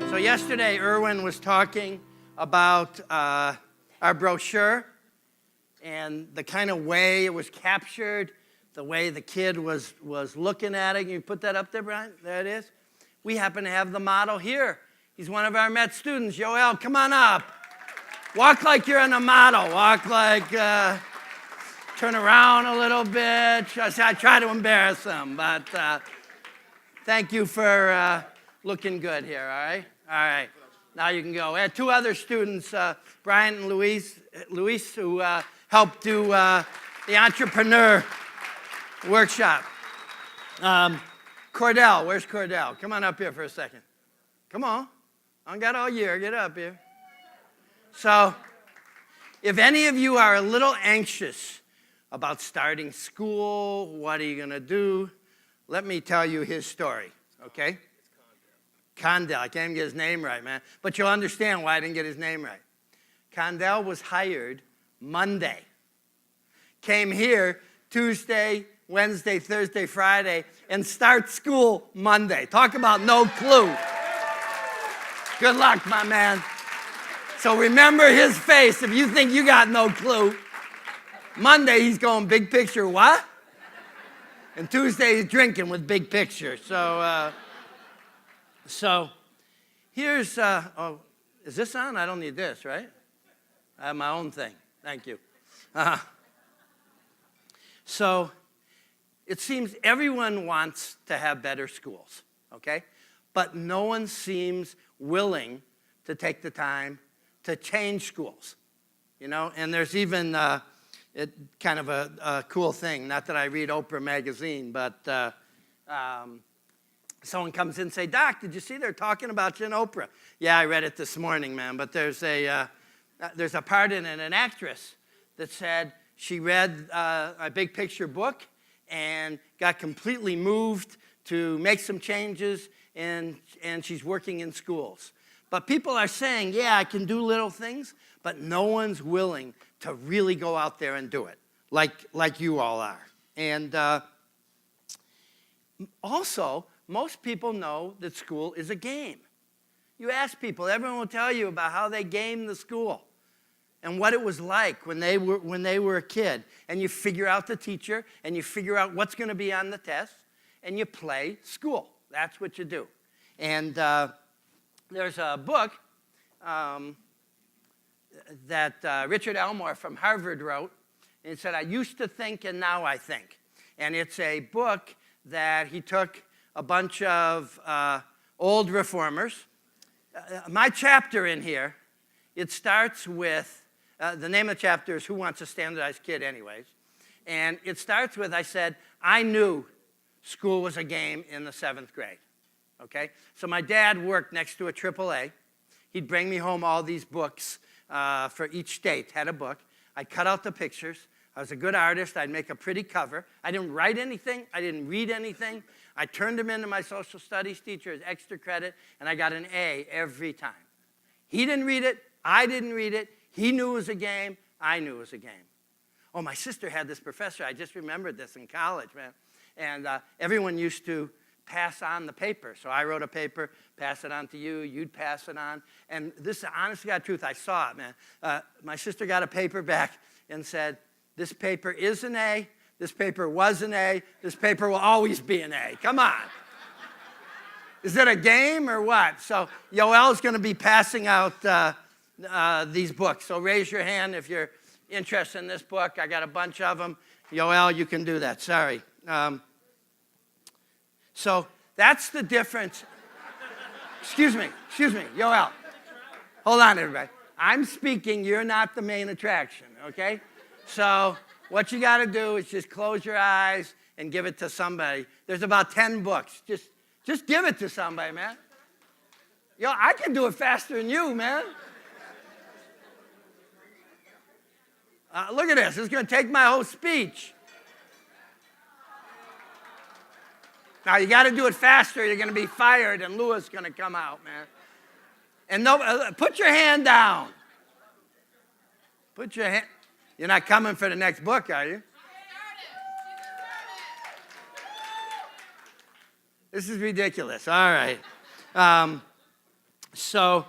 So yesterday, Erwin was talking about our brochure and the kind of way it was captured, the way the kid was looking at it. Can you put that up there, Brian? There it is. We happen to have the model here. He's one of our Met students. Yoel, come on up. Walk like you're in a model. Walk like, turn around a little bit. I try to embarrass him, but thank you for looking good here, all right? All right. Now you can go. We had two other students, Brian and Luis, who helped do the entrepreneur workshop. Cordell, where's Cordell? Come on up here for a second. Come on. I got all year. Get up here. So, if any of you are a little anxious about starting school, what are you going to do? Let me tell you his story, okay? Condell. I can't even get his name right, man. But you'll understand why I didn't get his name right. Condell was hired Monday. Came here Tuesday, Wednesday, Thursday, Friday, and starts school Monday. Talk about no clue. Good luck, my man. So remember his face if you think you got no clue. Monday, he's going big picture, what? And Tuesday, he's drinking with big picture. So here's, is this on? I don't need this, right? I have my own thing. Thank you. So it seems everyone wants to have better schools, okay? But no one seems willing to take the time to change schools, you know? And there's even kind of a cool thing, not that I read Oprah magazine, but someone comes in and say, Doc, did you see they're talking about you in Oprah? Yeah, I read it this morning, man, but there's a part in it, an actress that said she read a big picture book and got completely moved to make some changes, and she's working in schools. But people are saying, yeah, I can do little things, but no one's willing to really go out there and do it, like you all are. And also, most people know that school is a game. You ask people, everyone will tell you about how they gamed the school and what it was like when they were a kid. And you figure out the teacher, and you figure out what's going to be on the test, and you play school. That's what you do. And there's a book that Richard Elmore from Harvard wrote, and it said, I used to think and now I think. And it's a book that he took a bunch of old reformers. My chapter in here, it starts with, the name of the chapter is Who Wants a Standardized Kid Anyways? And it starts with, I said, I knew school was a game in the 7th grade, okay? So my dad worked next to a AAA. He'd bring me home all these books for each state, had a book. I'd cut out the pictures. I was a good artist. I'd make a pretty cover. I didn't write anything. I didn't read anything. I turned them into my social studies teacher as extra credit, and I got an A every time. He didn't read it. I didn't read it. He knew it was a game. I knew it was a game. Oh, my sister had this professor. I just remembered this in college, man. And everyone used to pass on the paper. So I wrote a paper, pass it on to you. You'd pass it on. And this is honest to God truth. I saw it, man. My sister got a paper back and said, this paper is an A. This paper was an A. This paper will always be an A. Come on. Is it a game or what? So Yoel's going to be passing out these books. So raise your hand if you're interested in this book. I got a bunch of them. Yoel, you can do that. Sorry. So that's the difference. Excuse me, Yoel. Hold on, everybody. I'm speaking. You're not the main attraction, okay? So what you got to do is just close your eyes and give it to somebody. There's about 10 books. Just give it to somebody, man. Yo, I can do it faster than you, man. Look at this. It's going to take my whole speech. Now, you got to do it faster. You're going to be fired, and Louis is going to come out, man. And no, put your hand down. Put your hand. You're not coming for the next book, are you? This is ridiculous. All right. So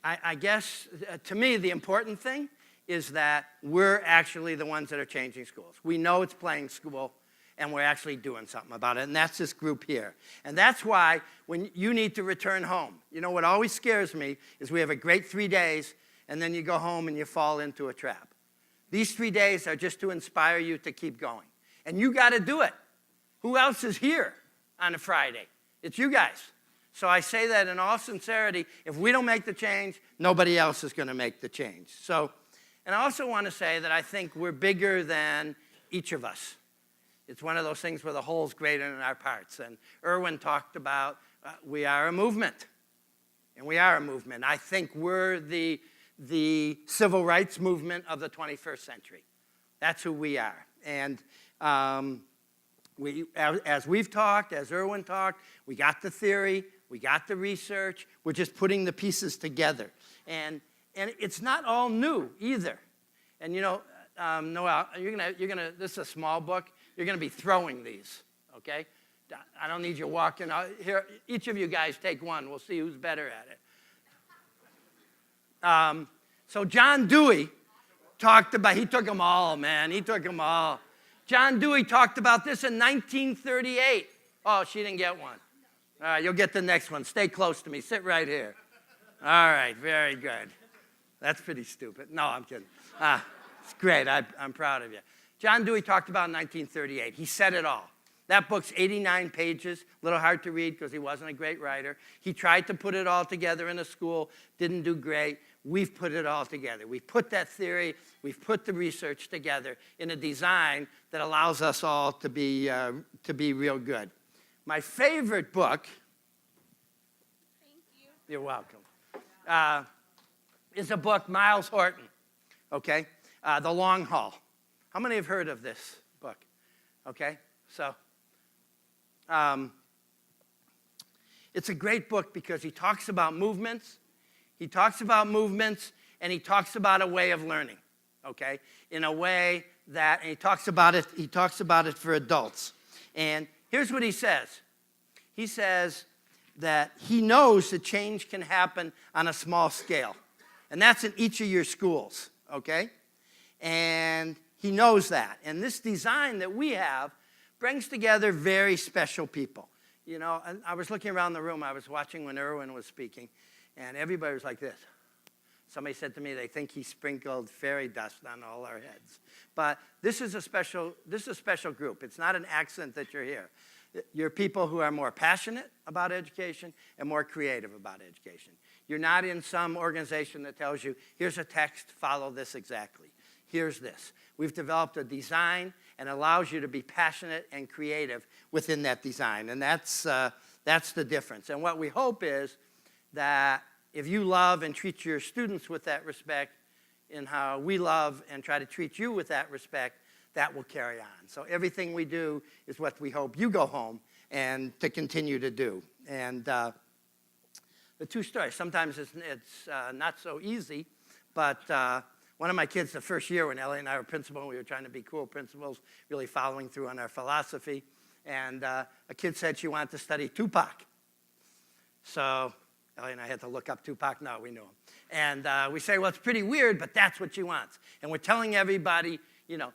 I guess, to me, the important thing is that we're actually the ones that are changing schools. We know it's playing school, and we're actually doing something about it, and that's this group here. And that's why when you need to return home, you know what always scares me is we have a great 3 days, and then you go home and you fall into a trap. These 3 days are just to inspire you to keep going. And you got to do it. Who else is here on a Friday? It's you guys. So I say that in all sincerity. If we don't make the change, nobody else is going to make the change. So, and I also want to say that I think we're bigger than each of us. It's one of those things where the whole's greater than our parts. And Erwin talked about we are a movement. And we are a movement. I think we're the civil rights movement of the 21st century. That's who we are. And as we've talked, as Erwin talked, we got the theory, we got the research, we're just putting the pieces together. And it's not all new either. And you know, Noel, this is a small book, you're gonna be throwing these, okay? I don't need you walking out. Here, each of you guys take one, we'll see who's better at it. So John Dewey talked about, he took them all, man, he took them all. John Dewey talked about this in 1938. Oh, she didn't get one. All right, you'll get the next one. Stay close to me. Sit right here. All right, very good. That's pretty stupid. No, I'm kidding. It's great. I'm proud of you. John Dewey talked about in 1938. He said it all. That book's 89 pages, a little hard to read because he wasn't a great writer. He tried to put it all together in a school, didn't do great. We've put it all together. We've put that theory, we've put the research together in a design that allows us all to be real good. My favorite book, thank you. You're welcome, is a book, Miles Horton, okay? The Long Haul. How many have heard of this book? Okay, so it's a great book because he talks about movements. He talks about movements, and he talks about a way of learning, okay? In a way that, and he talks about it for adults. And here's what he says. He says that he knows that change can happen on a small scale. And that's in each of your schools, okay? And he knows that. And this design that we have brings together very special people. You know, and I was looking around the room. I was watching when Erwin was speaking. And everybody was like this. Somebody said to me they think he sprinkled fairy dust on all our heads. But this is a special group. It's not an accident that you're here. You're people who are more passionate about education and more creative about education. You're not in some organization that tells you, here's a text, follow this exactly. Here's this. We've developed a design and allows you to be passionate and creative within that design. And that's the difference. And what we hope is that if you love and treat your students with that respect in how we love and try to treat you with that respect, that will carry on. So everything we do is what we hope you go home and to continue to do. And the two stories, sometimes it's not so easy, but one of my kids, the first year when Ellie and I were principal, we were trying to be cool principals, really following through on our philosophy, and a kid said she wanted to study Tupac. So Ellie and I had to look up Tupac. No, we knew him. And we say, well, it's pretty weird, but that's what she wants. And we're telling everybody, you know,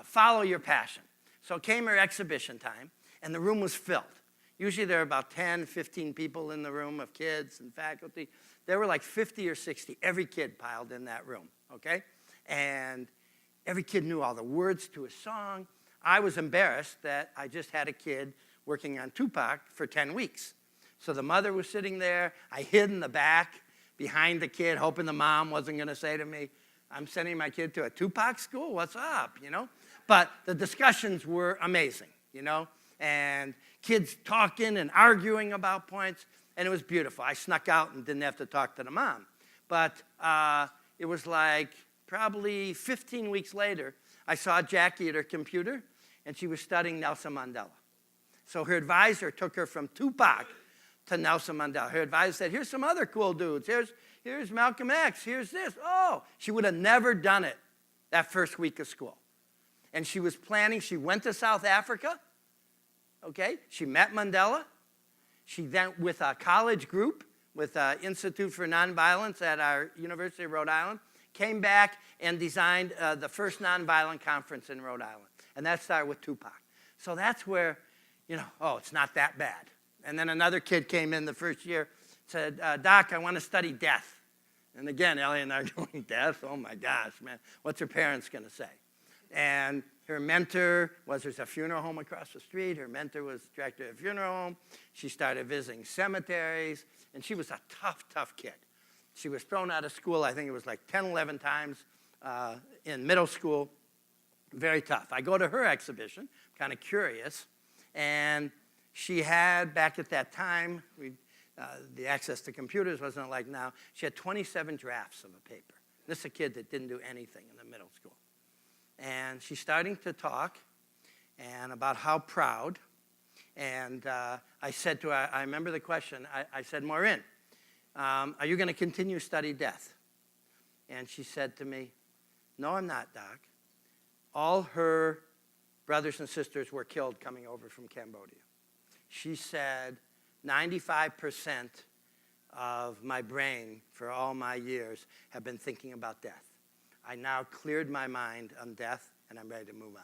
follow your passion. So came her exhibition time, and the room was filled. Usually there are about 10, 15 people in the room of kids and faculty. There were like 50 or 60. Every kid piled in that room, okay? And every kid knew all the words to a song. I was embarrassed that I just had a kid working on Tupac for 10 weeks. So the mother was sitting there. I hid in the back behind the kid, hoping the mom wasn't going to say to me, I'm sending my kid to a Tupac school? What's up, you know? But the discussions were amazing, you know? And kids talking and arguing about points, and it was beautiful. I snuck out and didn't have to talk to the mom. But it was like probably 15 weeks later, I saw Jackie at her computer, and she was studying Nelson Mandela. So her advisor took her from Tupac to Nelson Mandela. Her advisor said, here's some other cool dudes. Here's Malcolm X. Here's this. Oh, she would have never done it that first week of school. And she was planning, she went to South Africa, okay? She met Mandela. She then, with a college group, with Institute for Nonviolence at our University of Rhode Island, came back and designed the first nonviolent conference in Rhode Island. And that started with Tupac. So that's where, it's not that bad. And then another kid came in the first year, said, Doc, I want to study death. And again, Ellie and I are going, death? Oh my gosh, man. What's her parents going to say? And her mentor there's a funeral home across the street. Her mentor was director of a funeral home. She started visiting cemeteries. And she was a tough kid. She was thrown out of school, I think it was like 10, 11 times in middle school. Very tough. I go to her exhibition, kind of curious. And she had, back at that time, the access to computers wasn't like now. She had 27 drafts of a paper. This is a kid that didn't do anything in the middle school. And she's starting to talk and about how proud. And I said to her, I remember the question, I said, Maureen, are you going to continue to study death? And she said to me, no, I'm not, Doc. All her brothers and sisters were killed coming over from Cambodia. She said, 95% of my brain for all my years have been thinking about death. I now cleared my mind on death, and I'm ready to move on.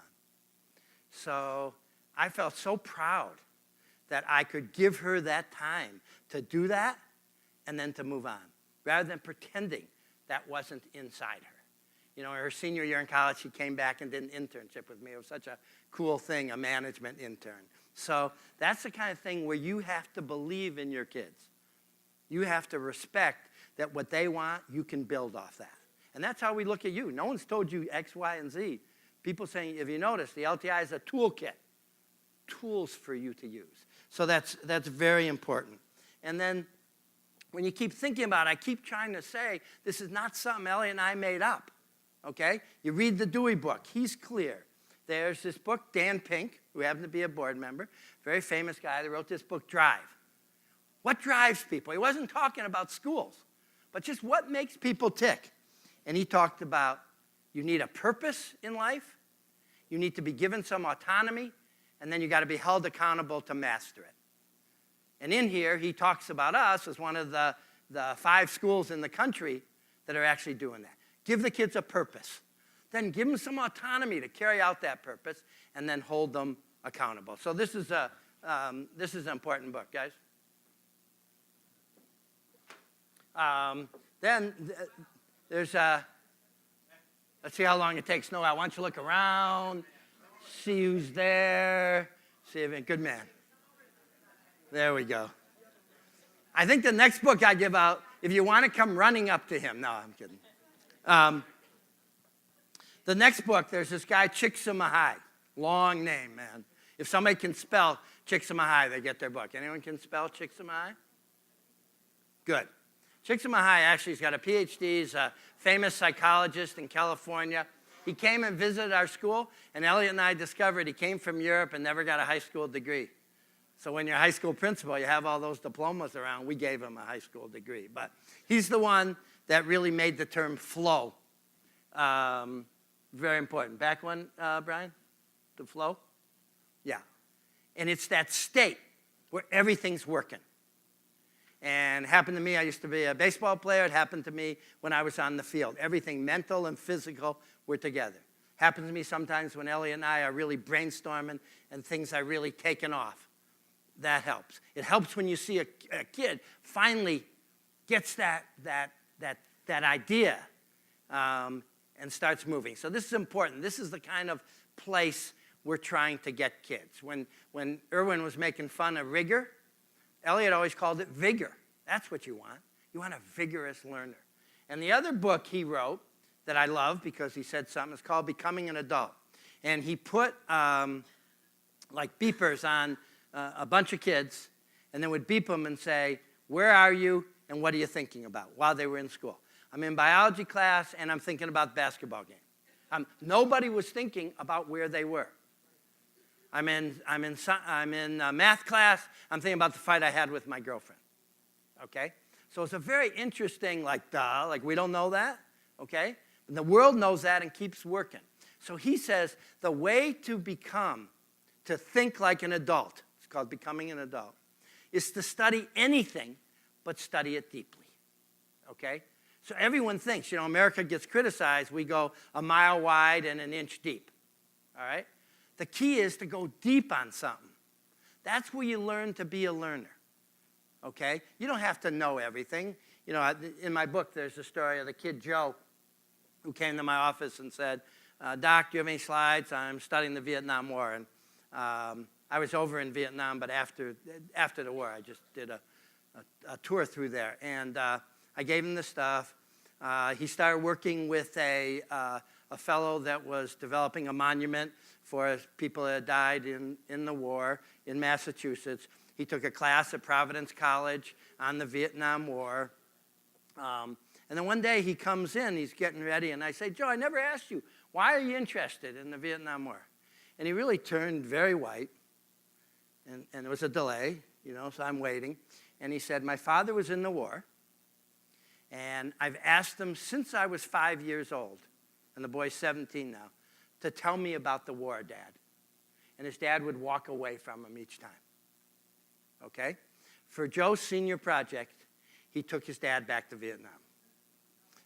So I felt so proud that I could give her that time to do that and then to move on, rather than pretending that wasn't inside her. Her senior year in college, she came back and did an internship with me. It was such a cool thing, a management intern. So that's the kind of thing where you have to believe in your kids. You have to respect that what they want, you can build off that. And that's how we look at you. No one's told you X, Y, and Z. People saying, if you notice, the LTI is a toolkit. Tools for you to use. So that's very important. And then when you keep thinking about it, I keep trying to say, this is not something Ellie and I made up. Okay? You read the Dewey book. He's clear. There's this book, Dan Pink, who happened to be a board member, very famous guy that wrote this book, Drive. What drives people? He wasn't talking about schools, but just what makes people tick. And he talked about you need a purpose in life, you need to be given some autonomy, and then you got to be held accountable to master it. And in here, he talks about us as one of the 5 schools in the country that are actually doing that. Give the kids a purpose. Then give them some autonomy to carry out that purpose, and then hold them accountable. So this is an important book, guys. Then there's let's see how long it takes. Noah, why don't you look around, see who's there, see if good man. There we go. I think the next book I give out, if you want to come running up to him. No, I'm kidding. The next book, there's this guy, Csikszentmihalyi. Long name, man. If somebody can spell Csikszentmihalyi, they get their book. Anyone can spell Csikszentmihalyi? Good. Csikszentmihalyi actually has got a PhD. He's a famous psychologist in California. He came and visited our school, and Elliot and I discovered he came from Europe and never got a high school degree. So when you're a high school principal, you have all those diplomas around. We gave him a high school degree. But he's the one that really made the term flow very important. Back one, Brian? The flow? Yeah. And it's that state where everything's working. And it happened to me, I used to be a baseball player. It happened to me when I was on the field. Everything mental and physical were together. Happens to me sometimes when Ellie and I are really brainstorming and things are really taking off. That helps. It helps when you see a kid finally gets that idea and starts moving. So this is important. This is the kind of place we're trying to get kids. When Irwin was making fun of rigor, Elliot always called it vigor. That's what you want. You want a vigorous learner. And the other book he wrote that I love because he said something is called Becoming an Adult. And he put like beepers on a bunch of kids and then would beep them and say, where are you and what are you thinking about while they were in school? I'm in biology class and I'm thinking about basketball game. Nobody was thinking about where they were. I'm in math class. I'm thinking about the fight I had with my girlfriend. Okay? So it's a very interesting, like we don't know that. Okay? And the world knows that and keeps working. So he says the way to think like an adult, it's called Becoming an Adult, is to study anything, but study it deeply, okay? So everyone thinks, America gets criticized, we go a mile wide and an inch deep, all right? The key is to go deep on something. That's where you learn to be a learner, okay? You don't have to know everything. In my book, there's a story of the kid Joe who came to my office and said, Doc, do you have any slides? I'm studying the Vietnam War. And I was over in Vietnam, but after the war, I just did a tour through there. And I gave him the stuff. He started working with a fellow that was developing a monument for people that had died in the war in Massachusetts. He took a class at Providence College on the Vietnam War. And then one day he comes in, he's getting ready, and I say, Joe, I never asked you, why are you interested in the Vietnam War? And he really turned very white, and there was a delay, so I'm waiting. And he said, my father was in the war, and I've asked him since I was 5 years old, and the boy's 17 now, to tell me about the war, Dad. And his dad would walk away from him each time, okay? For Joe's senior project, he took his dad back to Vietnam.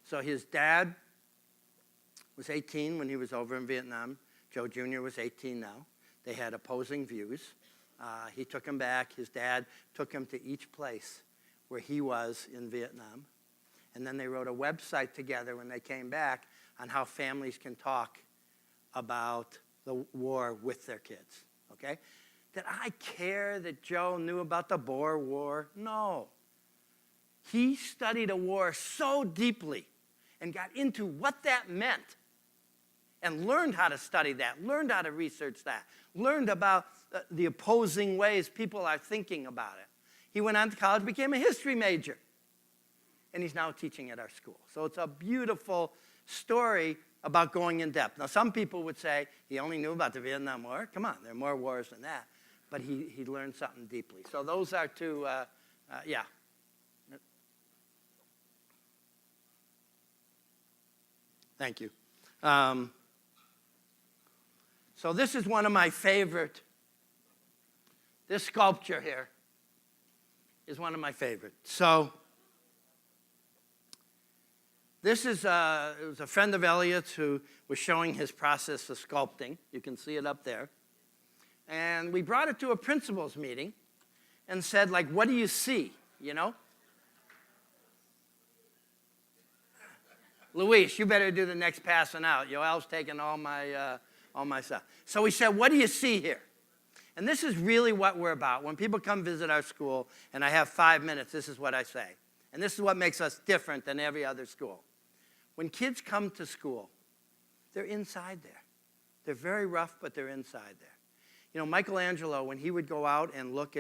So his dad was 18 when he was over in Vietnam. Joe Jr. was 18 now. They had opposing views. He took him back. His dad took him to each place where he was in Vietnam. And then they wrote a website together when they came back on how families can talk about the war with their kids, okay? Did I care that Joe knew about the Boer War? No. He studied a war so deeply and got into what that meant and learned how to study that, learned how to research that, learned about the opposing ways people are thinking about it. He went on to college, became a history major, and he's now teaching at our school. So it's a beautiful story about going in depth. Now, some people would say he only knew about the Vietnam War. Come on, there are more wars than that. But he learned something deeply. So those are two, yeah. Thank you. So this is one of my favorite. This sculpture here is one of my favorites. So this is it was a friend of Elliot's who was showing his process of sculpting. You can see it up there. And we brought it to a principal's meeting and said, like, what do you see, Luis, you better do the next passing out. Yoel's taking all my stuff. So we said, what do you see here? And this is really what we're about. When people come visit our school and I have 5 minutes, this is what I say. And this is what makes us different than every other school. When kids come to school, they're inside there. They're very rough, but they're inside there. Michelangelo, when he would go out and look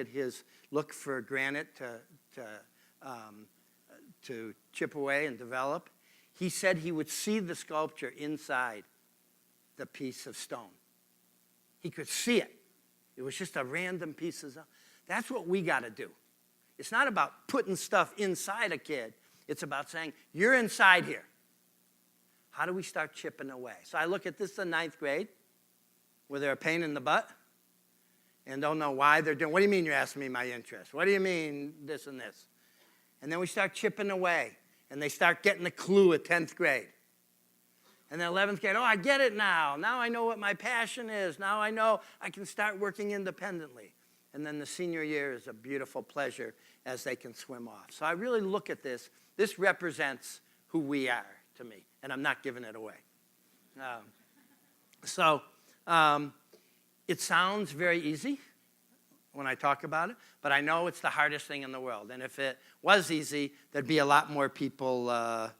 for granite to chip away and develop, he said he would see the sculpture inside the piece of stone. He could see it. It was just a random piece of stone. That's what we got to do. It's not about putting stuff inside a kid. It's about saying, you're inside here. How do we start chipping away? So I look at this in 9th grade, where they're a pain in the butt and don't know why they're doing. What do you mean you're asking me my interest? What do you mean this and this? And then we start chipping away, and they start getting the clue at 10th grade. And then 11th grade, I get it now. Now I know what my passion is. Now I know I can start working independently. And then the senior year is a beautiful pleasure as they can swim off. So I really look at this. This represents who we are to me, and I'm not giving it away. It sounds very easy when I talk about it, but I know it's the hardest thing in the world. And if it was easy, there'd be a lot more people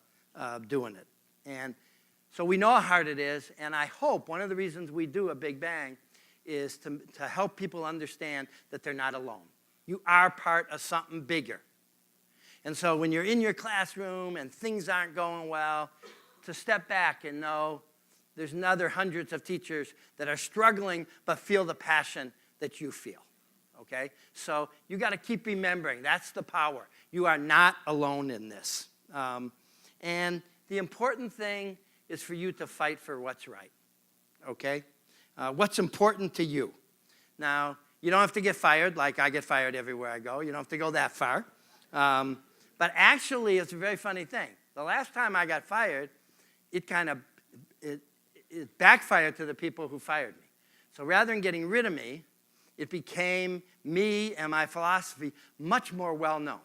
doing it. And so we know how hard it is, and I hope one of the reasons we do a Big Bang is to help people understand that they're not alone. You are part of something bigger. And so when you're in your classroom and things aren't going well, to step back and know there's another hundreds of teachers that are struggling but feel the passion that you feel, okay? So you got to keep remembering that's the power. You are not alone in this. And the important thing is for you to fight for what's right, okay? What's important to you. Now, You don't have to get fired like I get fired everywhere I go. You don't have to go that far. But actually, it's a very funny thing. The last time I got fired, it backfired to the people who fired me. So rather than getting rid of me, it became me and my philosophy much more well-known.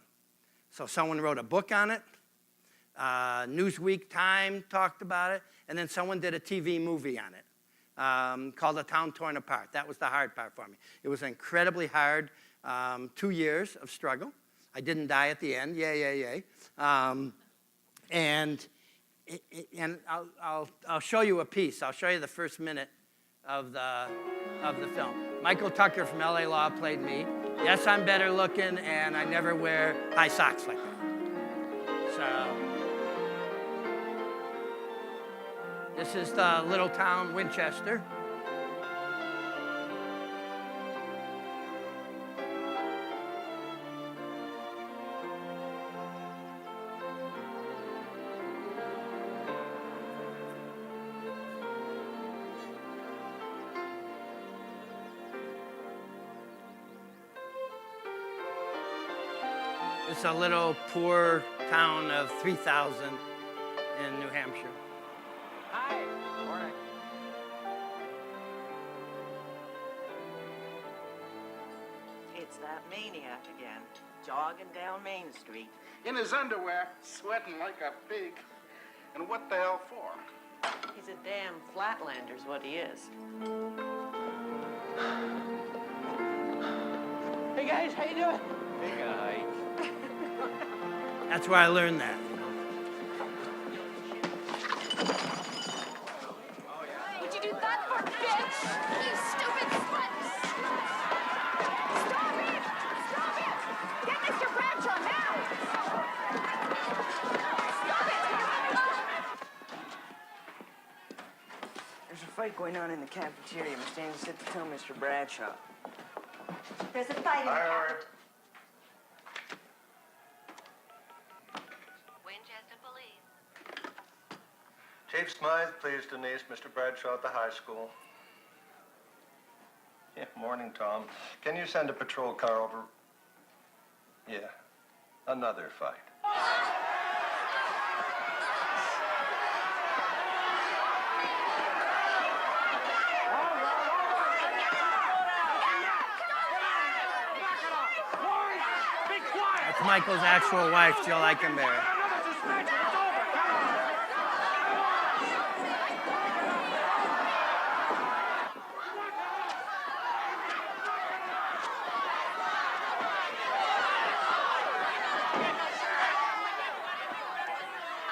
So someone wrote a book on it. Newsweek, Time talked about it. And then someone did a TV movie on it called A Town Torn Apart. That was the hard part for me. It was incredibly hard, 2 years of struggle. I didn't die at the end. Yay. And I'll show you a piece. I'll show you the first minute of the film. Michael Tucker from LA Law played me. Yes, I'm better looking, and I never wear high socks like that. So this is the little town, Winchester. It's a little poor town of 3,000 in New Hampshire. Hi. Morning. It's that maniac again, jogging down Main Street. In his underwear, sweating like a pig. And what the hell for? He's a damn flatlander's what he is. Hey guys, how you doing? Hey, guy. That's where I learned that. What'd you do that for, bitch? You stupid slut! Stop it! Stop it! Get Mr. Bradshaw now! Stop it! There's a fight going on in the cafeteria. Miss Dana said to tell Mr. Bradshaw. There's a fight in the cafeteria. Winchester Police. Chief Smythe, please, Denise, Mr. Bradshaw at the high school. Yeah, morning, Tom. Can you send a patrol car over? Yeah, another fight. That's Michael's actual wife, Jill Eikenberry.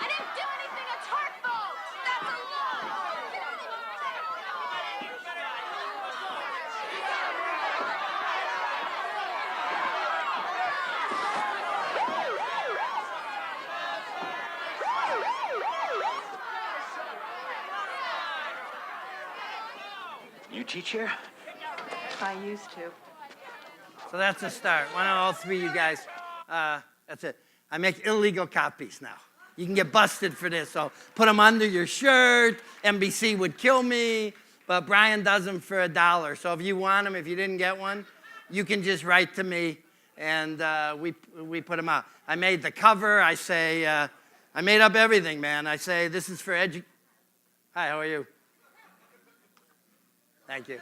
I didn't do anything. It's her fault. That's a You teach here? I used to. So that's a start. Why don't all three of you guys, that's it. I make illegal copies now. You can get busted for this, so put them under your shirt. NBC would kill me, but Brian does them for $1. So if you want them, if you didn't get one, you can just write to me, and we put them out. I made the cover. I say, I made up everything, man. I say, this is for Hi, how are you? Thank you.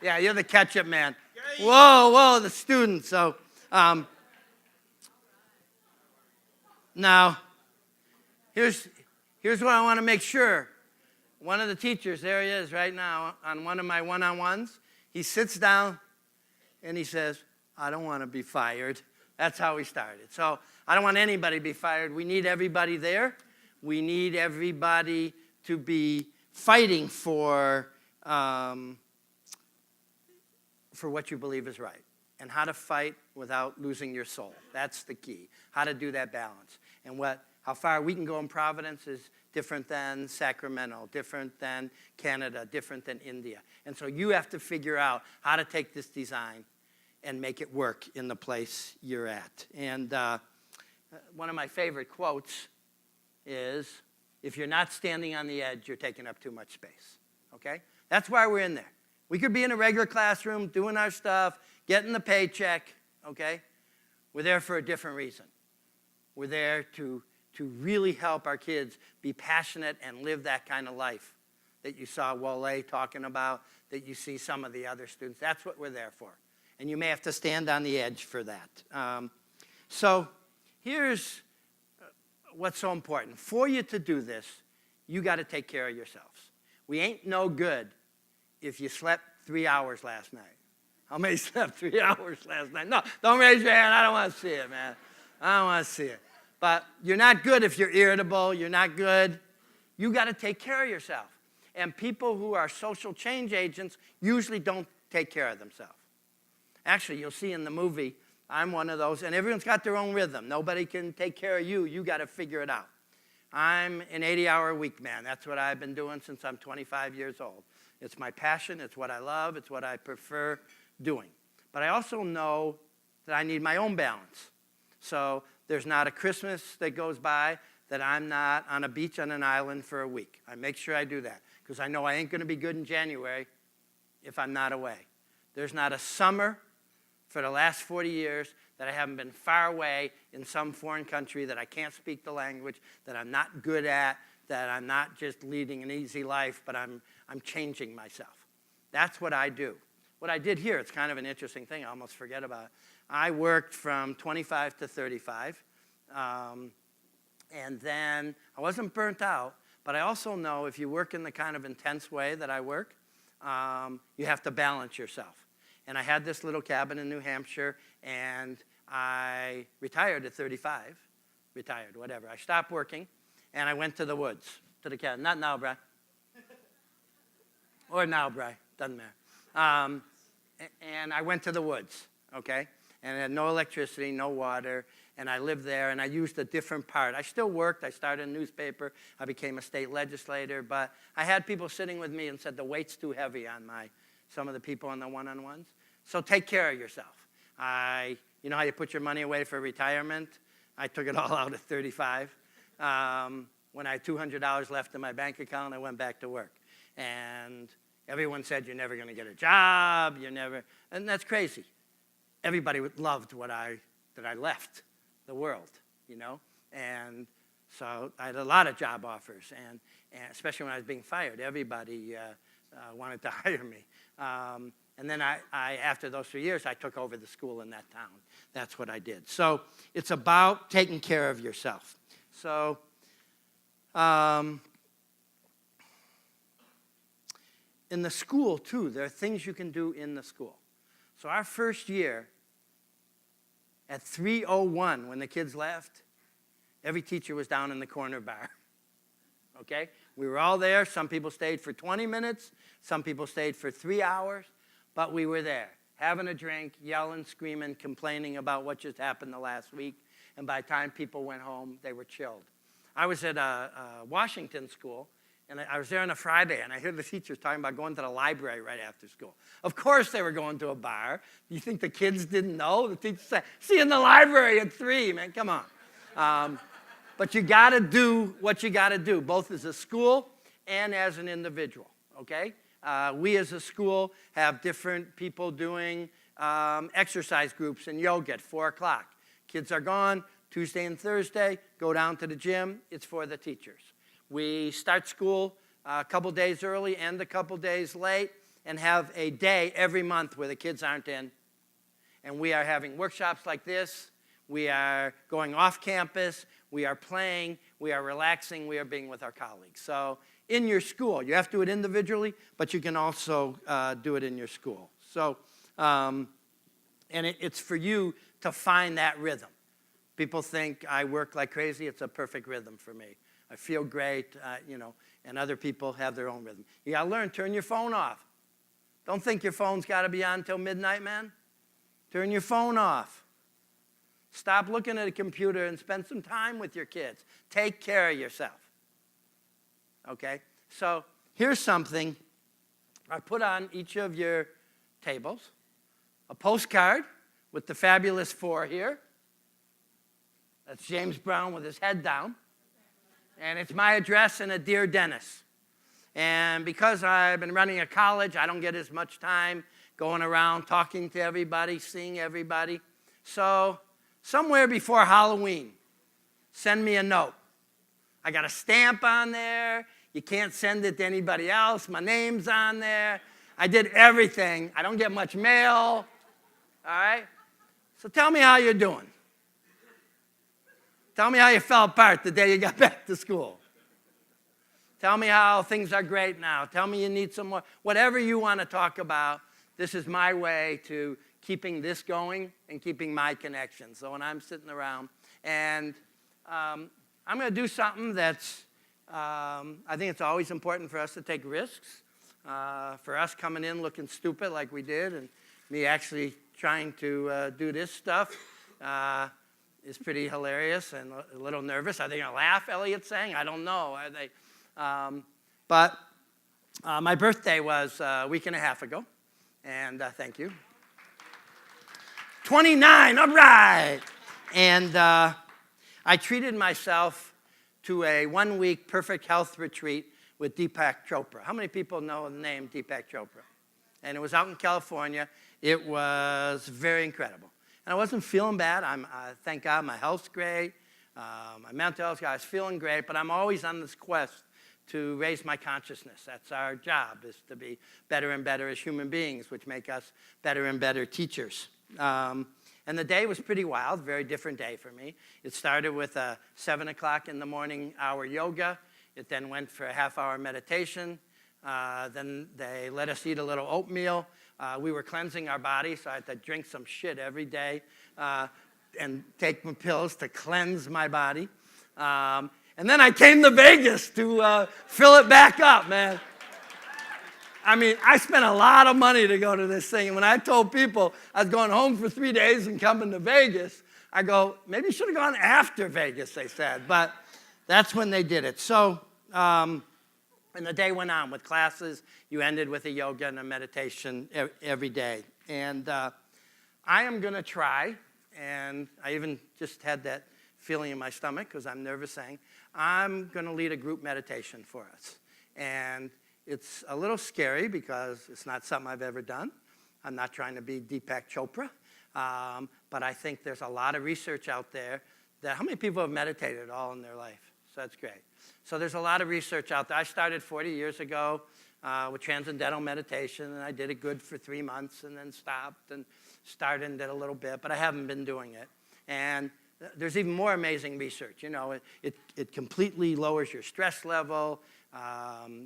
Yeah, you're the ketchup man. Whoa, the student. So, now, here's what I want to make sure. One of the teachers, there he is right now on one of my one-on-ones. He sits down and he says, I don't want to be fired. That's how we started. So I don't want anybody to be fired. We need everybody there. We need everybody to be fighting for what you believe is right, and how to fight without losing your soul. That's the key, how to do that balance. And how far we can go in Providence is different than Sacramento, different than Canada, different than India. And so you have to figure out how to take this design and make it work in the place you're at. And one of my favorite quotes is, if you're not standing on the edge, you're taking up too much space, okay? That's why we're in there. We could be in a regular classroom doing our stuff, getting the paycheck, okay? We're there for a different reason. We're there to really help our kids be passionate and live that kind of life that you saw Wale talking about, that you see some of the other students. That's what we're there for. And you may have to stand on the edge for that. So here's what's so important. For you to do this, you got to take care of yourselves. We ain't no good if you slept 3 hours last night. How many slept 3 hours last night? No, don't raise your hand. I don't want to see it, man. I don't want to see it. But you're not good if you're irritable. You're not good. You got to take care of yourself. And people who are social change agents usually don't take care of themselves. Actually, you'll see in the movie, I'm one of those, and everyone's got their own rhythm. Nobody can take care of you. You got to figure it out. I'm an 80-hour-a-week man. That's what I've been doing since I'm 25 years old. It's my passion. It's what I love. It's what I prefer doing. But I also know that I need my own balance. So there's not a Christmas that goes by that I'm not on a beach on an island for a week. I make sure I do that because I know I ain't going to be good in January if I'm not away. There's not a summer for the last 40 years that I haven't been far away in some foreign country that I can't speak the language, that I'm not good at, that I'm not just leading an easy life, but I'm changing myself. That's what I do. What I did here, it's kind of an interesting thing. I almost forget about it. I worked from 25 to 35, and then I wasn't burnt out, but I also know if you work in the kind of intense way that I work, you have to balance yourself. And I had this little cabin in New Hampshire, and I retired at 35. Retired, whatever. I stopped working, and I went to the woods, to the cabin. Not now, Bri. Or now, Bri. Doesn't matter. And I went to the woods, okay? And I had no electricity, no water, and I lived there, and I used a different part. I still worked. I started a newspaper. I became a state legislator, but I had people sitting with me and said the weight's too heavy on some of the people on the one-on-ones. So take care of yourself. You know how you put your money away for retirement? I took it all out at 35. When I had $200 left in my bank account, I went back to work. And everyone said, you're never going to get a job, and that's crazy. Everybody loved that I left the world, you know? And so I had a lot of job offers, and especially when I was being fired, everybody wanted to hire me. And then I, after those 3 years, I took over the school in that town. That's what I did. So it's about taking care of yourself. So in the school, too, there are things you can do in the school. So our first year, at 3:01, when the kids left, every teacher was down in the corner bar. Okay? We were all there. Some people stayed for 20 minutes. Some people stayed for 3 hours. But we were there, having a drink, yelling, screaming, complaining about what just happened the last week. And by the time people went home, they were chilled. I was at a Washington school, and I was there on a Friday, and I heard the teachers talking about going to the library right after school. Of course they were going to a bar. You think the kids didn't know? The teachers said, see you in the library at 3, man, come on. But you got to do what you got to do, both as a school and as an individual, okay? We as a school have different people doing exercise groups and yoga at 4 o'clock. Kids are gone. Tuesday and Thursday, go down to the gym. It's for the teachers. We start school a couple days early and a couple days late and have a day every month where the kids aren't in. And we are having workshops like this. We are going off campus. We are playing. We are relaxing. We are being with our colleagues. So in your school, you have to do it individually, but you can also do it in your school. So, and it's for you to find that rhythm. People think I work like crazy. It's a perfect rhythm for me. I feel great, and other people have their own rhythm. You got to learn, turn your phone off. Don't think your phone's got to be on until midnight, man. Turn your phone off. Stop looking at a computer and spend some time with your kids. Take care of yourself. Okay? So here's something I put on each of your tables. A postcard with the fabulous 4 here. That's James Brown with his head down. And it's my address and a Dear Dennis. And because I've been running a college, I don't get as much time going around talking to everybody, seeing everybody. So somewhere before Halloween, send me a note. I got a stamp on there. You can't send it to anybody else. My name's on there. I did everything. I don't get much mail. All right? So tell me how you're doing. Tell me how you fell apart the day you got back to school. Tell me how things are great now. Tell me you need some more. Whatever you want to talk about, this is my way to keeping this going and keeping my connection. So when I'm sitting around, and I'm going to do something that's, I think it's always important for us to take risks. For us coming in looking stupid like we did, and me actually trying to do this stuff is pretty hilarious and a little nervous. Are they going to laugh, Elliot's saying? I don't know. Are they? But my birthday was a week and a half ago, and thank you. 29, all right. And I treated myself to a 1-week perfect health retreat with Deepak Chopra. How many people know the name Deepak Chopra? And it was out in California. It was very incredible. And I wasn't feeling bad. Thank God my health's great. My mental health, I was feeling great, but I'm always on this quest to raise my consciousness. That's our job, is to be better and better as human beings, which make us better and better teachers. And the day was pretty wild, very different day for me. It started with a 7 o'clock in the morning hour yoga. It then went for a half-hour meditation. Then they let us eat a little oatmeal. We were cleansing our body, so I had to drink some shit every day and take my pills to cleanse my body. And then I came to Vegas to fill it back up, man. I mean, I spent a lot of money to go to this thing. And when I told people I was going home for 3 days and coming to Vegas, I go, maybe you should have gone after Vegas, they said. But that's when they did it. So, and the day went on with classes. You ended with a yoga and a meditation every day. And I am going to try, and I even just had that feeling in my stomach because I'm nervous saying, I'm going to lead a group meditation for us. And it's a little scary because it's not something I've ever done. I'm not trying to be Deepak Chopra. But I think there's a lot of research out there that, how many people have meditated all in their life? So that's great. So there's a lot of research out there. I started 40 years ago with transcendental meditation, and I did it good for 3 months and then stopped and started and did a little bit, but I haven't been doing it. And there's even more amazing research. You know, it completely lowers your stress level.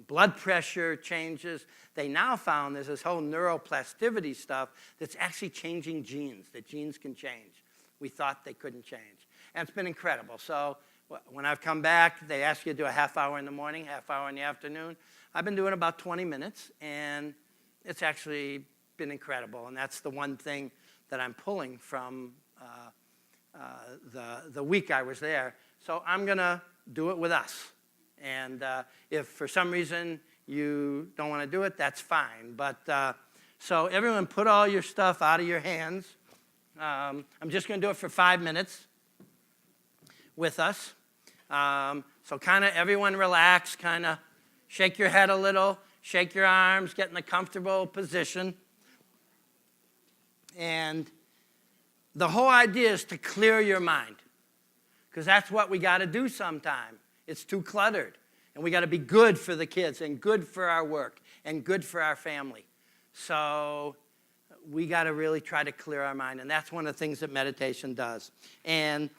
Blood pressure changes. They now found there's this whole neuroplasticity stuff that's actually changing genes, that genes can change. We thought they couldn't change. And it's been incredible. So when I've come back, they ask you to do a half hour in the morning, half hour in the afternoon. I've been doing about 20 minutes, and it's actually been incredible. And that's the one thing that I'm pulling from the week I was there. So I'm going to do it with us. And if for some reason you don't want to do it, that's fine. But so everyone put all your stuff out of your hands. I'm just going to do it for 5 minutes with us. So kind of everyone relax, kind of shake your head a little, shake your arms, get in a comfortable position. And the whole idea is to clear your mind, because that's what we got to do sometime. It's too cluttered. And we got to be good for the kids and good for our work and good for our family. So we got to really try to clear our mind. And that's one of the things that meditation does. And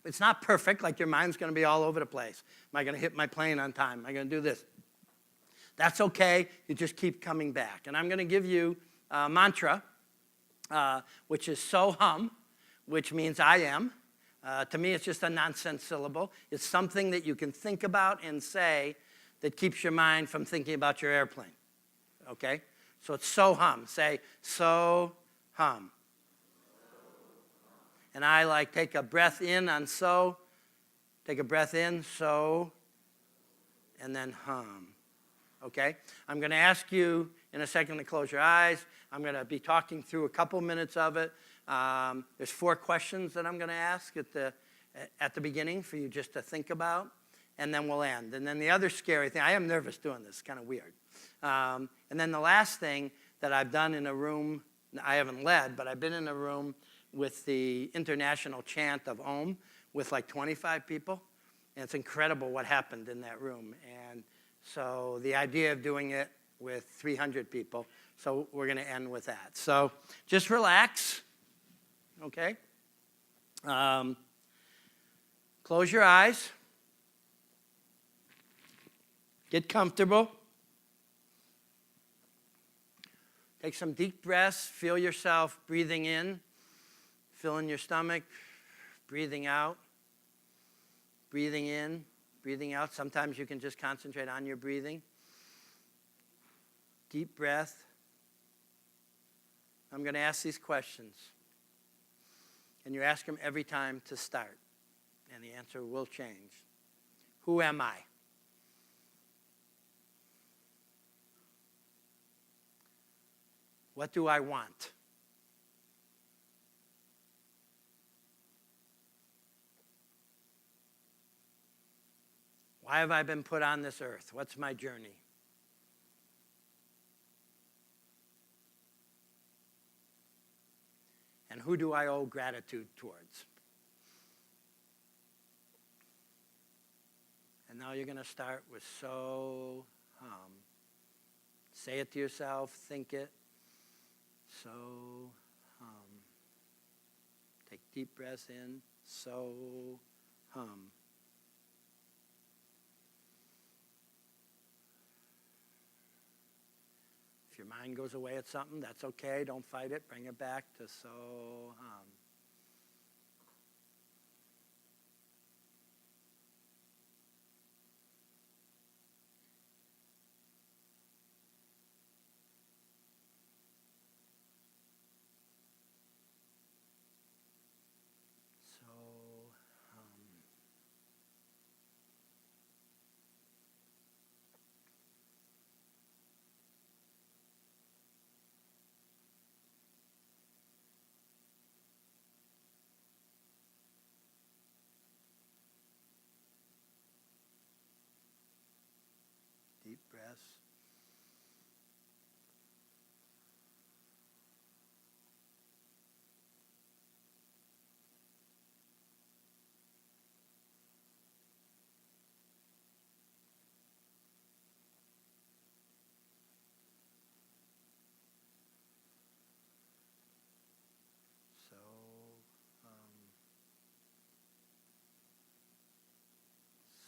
it's not perfect, like your mind's going to be all over the place. Am I going to hit my plane on time? Am I going to do this? That's okay. You just keep coming back. And I'm going to give you a mantra, which is so hum, which means I am. To me, it's just a nonsense syllable. It's something that you can think about and say that keeps your mind from thinking about your airplane. Okay? So it's so hum. Say, so hum. And I take a breath in on so, take a breath in, so, and then hum. Okay? I'm going to ask you in a second to close your eyes. I'm going to be talking through a couple minutes of it. There's 4 questions that I'm going to ask at the beginning for you just to think about. and then we'll end. And then the other scary thing, I am nervous doing this, kind of weird. And then the last thing that I've done in a room, I haven't led, but I've been in a room with the international chant of Om with like 25 people. And it's incredible what happened in that room. And so the idea of doing it with 300 people, so we're going to end with that. So just relax, okay? Close your eyes. Get comfortable. Take some deep breaths. Feel yourself breathing in, filling your stomach, breathing out, breathing in, breathing out. Sometimes you can just concentrate on your breathing. Deep breath. I'm going to ask these questions. And you ask them every time to start. And the answer will change. Who am I? What do I want? Why have I been put on this earth? What's my journey? And who do I owe gratitude towards? And now you're going to start with so hum. Say it to yourself, think it. So hum. Take deep breaths in. So hum. If your mind goes away at something, that's okay. Don't fight it. Bring it back to so hum. So hum. Deep breaths. So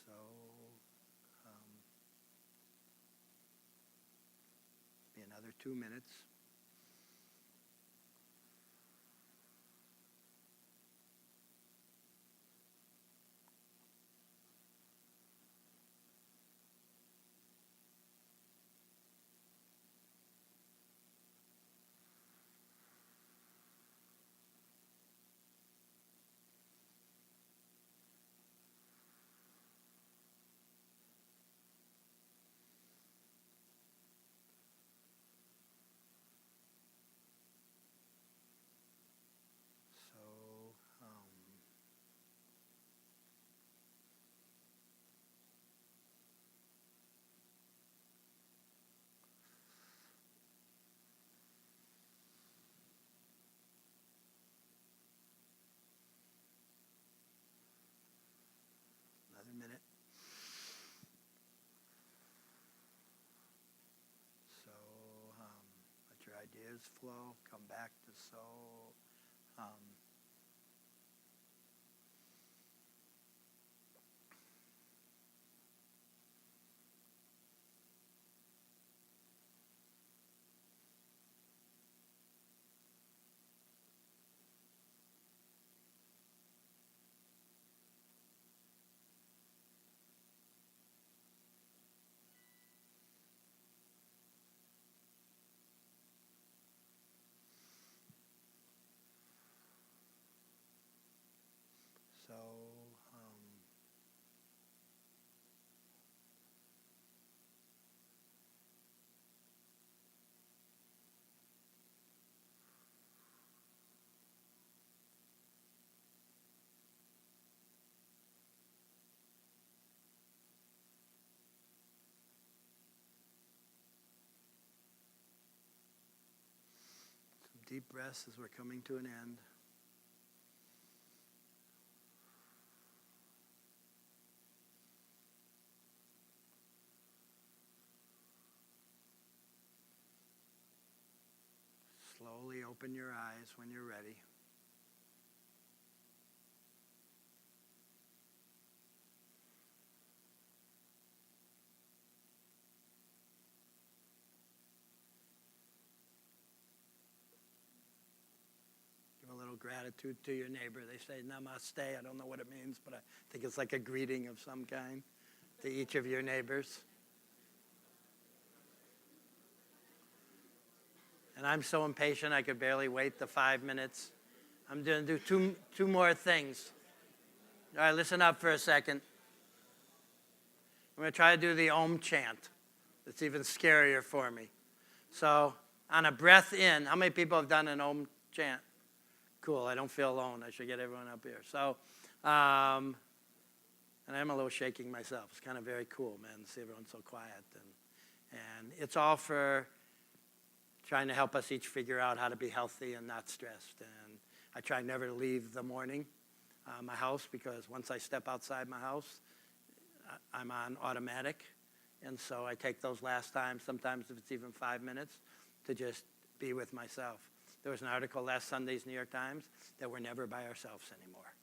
so be another 2 minutes. So another minute. So let your ideas flow. Come back to so deep breaths as we're coming to an end. Slowly open your eyes when you're ready. Give a little gratitude to your neighbor. They say namaste. I don't know what it means, but I think it's like a greeting of some kind to each of your neighbors. And I'm so impatient I could barely wait the 5 minutes. I'm going to do two more things. All right, listen up for a second. I'm going to try to do the Om chant. It's even scarier for me. So on a breath in, how many people have done an Om chant? Cool, I don't feel alone. I should get everyone up here. So, and I'm a little shaking myself. It's kind of very cool, man, to see everyone so quiet. And it's all for trying to help us each figure out how to be healthy and not stressed. And I try never to leave the morning, my house, because once I step outside my house, I'm on automatic. And so I take those last times, sometimes if it's even 5 minutes, to just be with myself. There was an article last Sunday's New York Times that we're never by ourselves anymore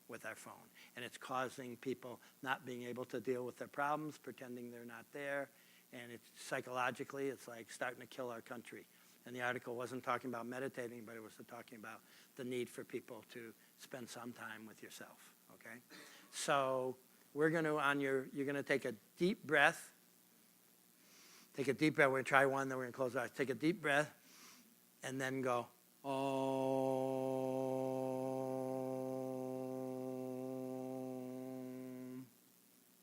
with our phone. And it's causing people not being able to deal with their problems, pretending they're not there. And it's psychologically, it's like starting to kill our country. And the article wasn't talking about meditating, but it was talking about the need for people to spend some time with yourself, okay? So we're going to, you're going to take a deep breath. Take a deep breath. We're going to try one, then we're going to close our eyes. Take a deep breath, and then go, Om.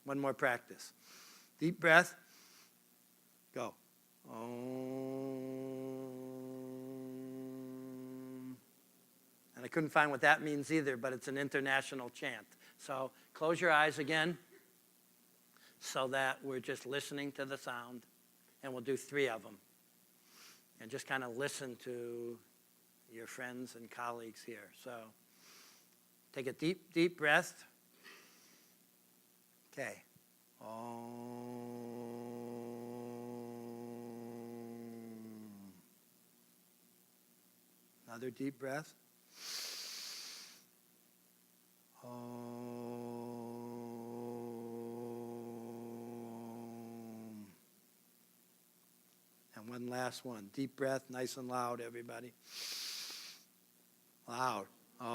One more practice. Deep breath. Go. Om. And I couldn't find what that means either, but it's an international chant. So close your eyes again so that we're just listening to the sound, and we'll do 3 of them. And just kind of listen to your friends and colleagues here. So take a deep, deep breath. Okay. Om. Another deep breath. Om. And one last one. Deep breath, nice and loud, everybody. Loud. Om.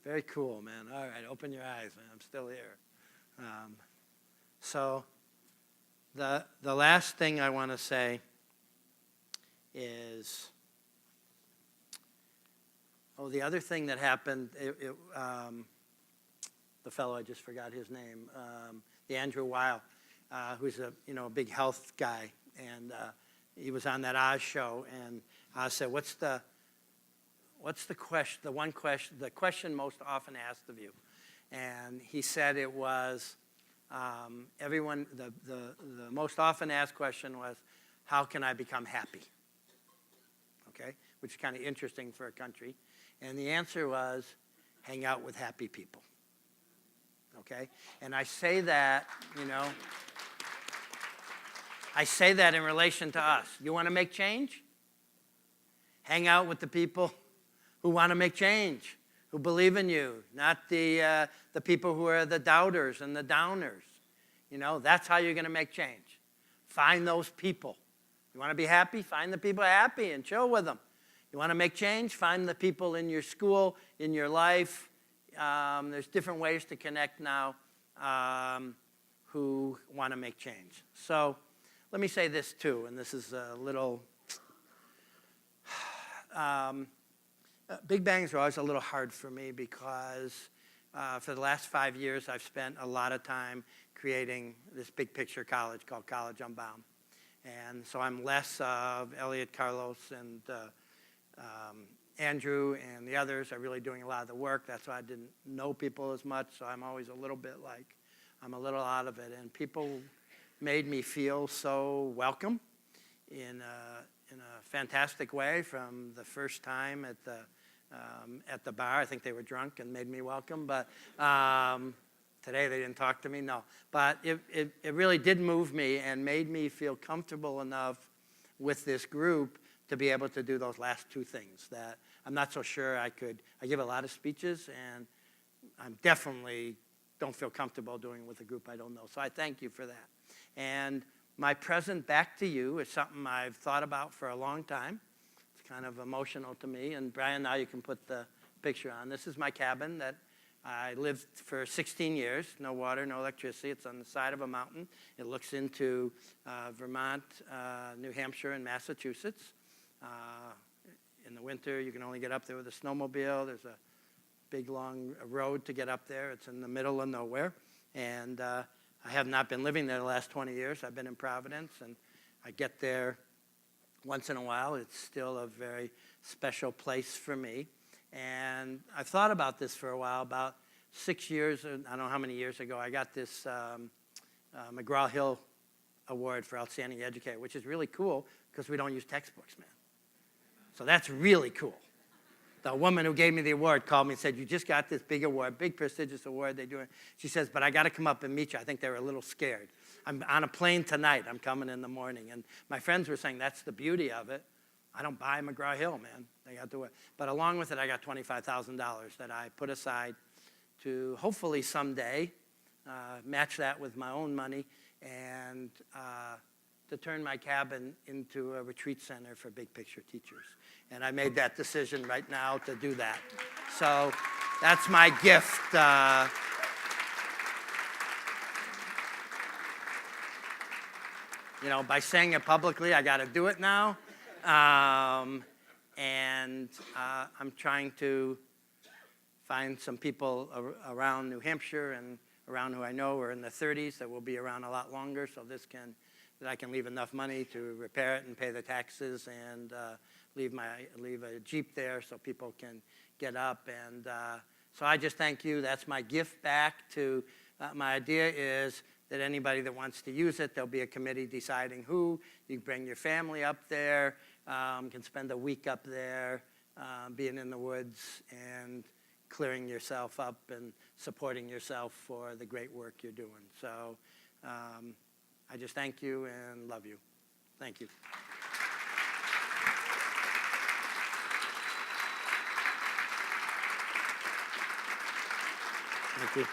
Very cool, man. All right, open your eyes, man. I'm still here. So the last thing I want to say is, the other thing that happened, the fellow, I just forgot his name, the Andrew Weil, who's a big health guy, and he was on that Oz show, and Oz said, what's the question, the question most often asked of you? And he said it was, the most often asked question was, how can I become happy? Okay, which is kind of interesting for a country. And the answer was, hang out with happy people. Okay, and I say that, I say that in relation to us. You want to make change? Hang out with the people who want to make change, who believe in you, not the people who are the doubters and the downers. That's how you're going to make change. Find those people. You want to be happy? Find the people happy and chill with them. You want to make change? Find the people in your school, in your life. There's different ways to connect now who want to make change. So let me say this too, and this is a little, Big Bangs are always a little hard for me because for the last 5 years I've spent a lot of time creating this big picture college called College Unbound. And so I'm less of Elliot, Carlos, and Andrew and the others are really doing a lot of the work. That's why I didn't know people as much, so I'm always a little bit like, I'm a little out of it. And people made me feel so welcome in a fantastic way from the first time at the bar. I think they were drunk and made me welcome, but today they didn't talk to me, no. But it really did move me and made me feel comfortable enough with this group to be able to do those last two things that I'm not so sure I could. I give a lot of speeches, and I definitely don't feel comfortable doing it with a group I don't know. So I thank you for that. And my present back to you is something I've thought about for a long time. It's kind of emotional to me. And Brian, now you can put the picture on. This is my cabin that I lived for 16 years. No water, no electricity. It's on the side of a mountain. It looks into Vermont, New Hampshire, and Massachusetts. In the winter, you can only get up there with a snowmobile. There's a big, long road to get up there. It's in the middle of nowhere. And I have not been living there the last 20 years. I've been in Providence, and I get there once in a while. It's still a very special place for me. And I've thought about this for a while. About 6 years, I don't know how many years ago, I got this McGraw-Hill Award for Outstanding Educator, which is really cool because we don't use textbooks, man. So that's really cool. The woman who gave me the award called me and said, you just got this big award, big prestigious award they're doing. She says, but I got to come up and meet you. I think they were a little scared. I'm on a plane tonight. I'm coming in the morning. And my friends were saying, that's the beauty of it. I don't buy McGraw-Hill, man. They got to. But along with it, I got $25,000 that I put aside to hopefully someday match that with my own money and to turn my cabin into a retreat center for big picture teachers. And I made that decision right now to do that. So that's my gift. By saying it publicly, I got to do it now. And I'm trying to find some people around New Hampshire and around who I know are in the 30s that will be around a lot longer, so that I can leave enough money to repair it and pay the taxes and leave a Jeep there so people can get up. And so I just thank you. That's my gift back to, my idea is that anybody that wants to use it, there'll be a committee deciding who. You can bring your family up there, can spend a week up there, being in the woods and clearing yourself up and supporting yourself for the great work you're doing. So I just thank you and love you. Thank you. Thank you.